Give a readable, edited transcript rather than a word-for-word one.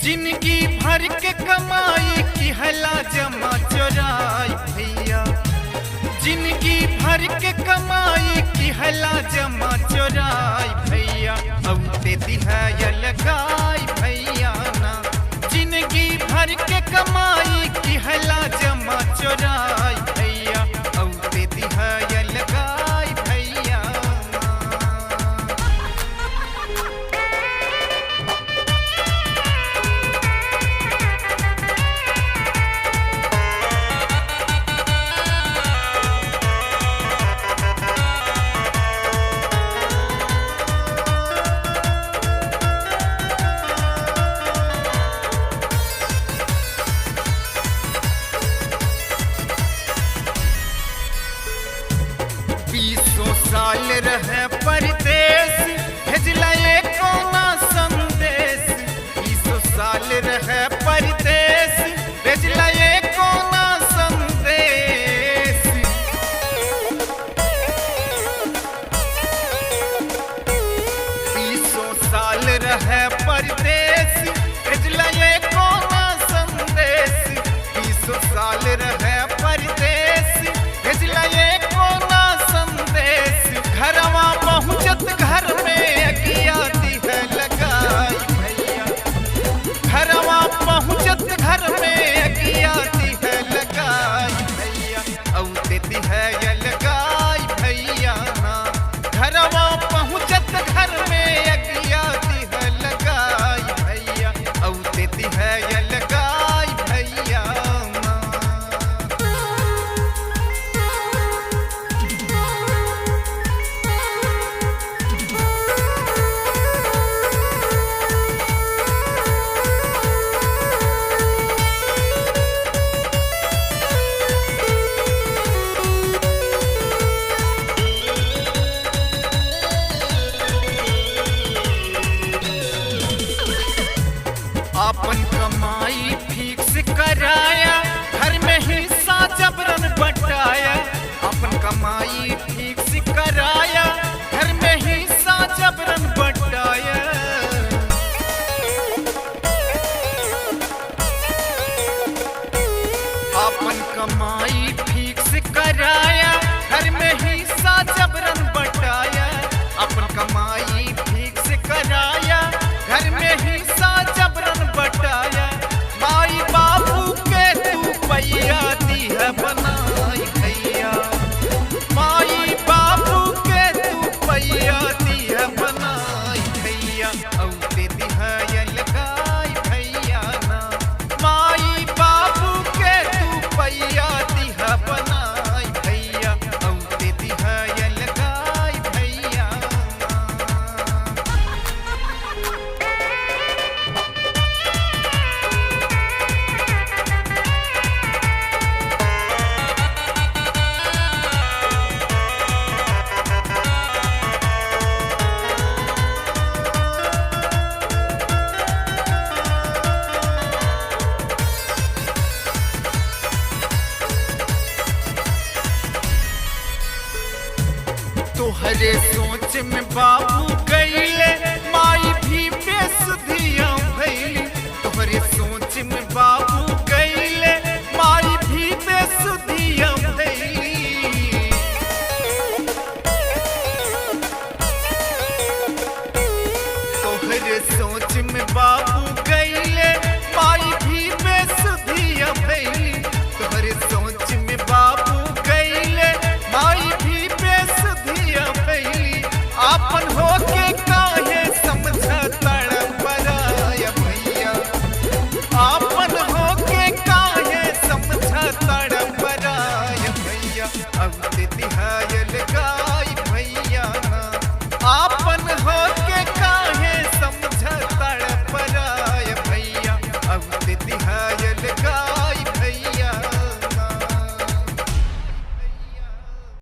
जिंदगी भर के कमाई की हला जमा चोराई भैया, जिंदगी भर के कमाई की हला जमा चोराई भैया, अब ते दिहाया लगाई भैया ना। जिंदगी भर के कमाई की हला जमा चोराई भैया, अब ते दिहाया लगाई भैया ना। साल रहे परदेश भेजला एको ना संदेश, 20 साल रहे परदेश भेजला एको ना संदेश। 20 साल रहे परदेश भेजला एको ना संदेश, 20 साल रहे परदेश भेजला एको ना संदेश। घरवा पहुँचत घर में अगिया दिह लगाई भैया, घरवा पहुँचत घर में अगिया दिह लगाई भैया, औते दिह लगाई भैया ना। घरवा पहुँचत घर में अगिया दिह लगाई भैया, औते दिह लगाई भैया ना। अपन कमाई फिक्स कराया, घर में हिस्सा जबरन बटाया। अपन कमाई फिक्स कराया, घर में हिस्सा जबरन बटाया। अपन कमाई फिक्स कराया, घर में हिस्सा जबरन बटाया। अपन कमाई फिक्स कराया, घर में हिस्सा जबरन बटाया। माई बाबू के तू पैया दिह बनाई भैया, माई बाबू के तू पैया दिह बनाई भैया, औते दिहाया लगाई भैया ना। माई बाबू के तू पैया दिह बनाई भैया, औते दिहाया लगाई भैया ना। तोहरे सोच में बाबू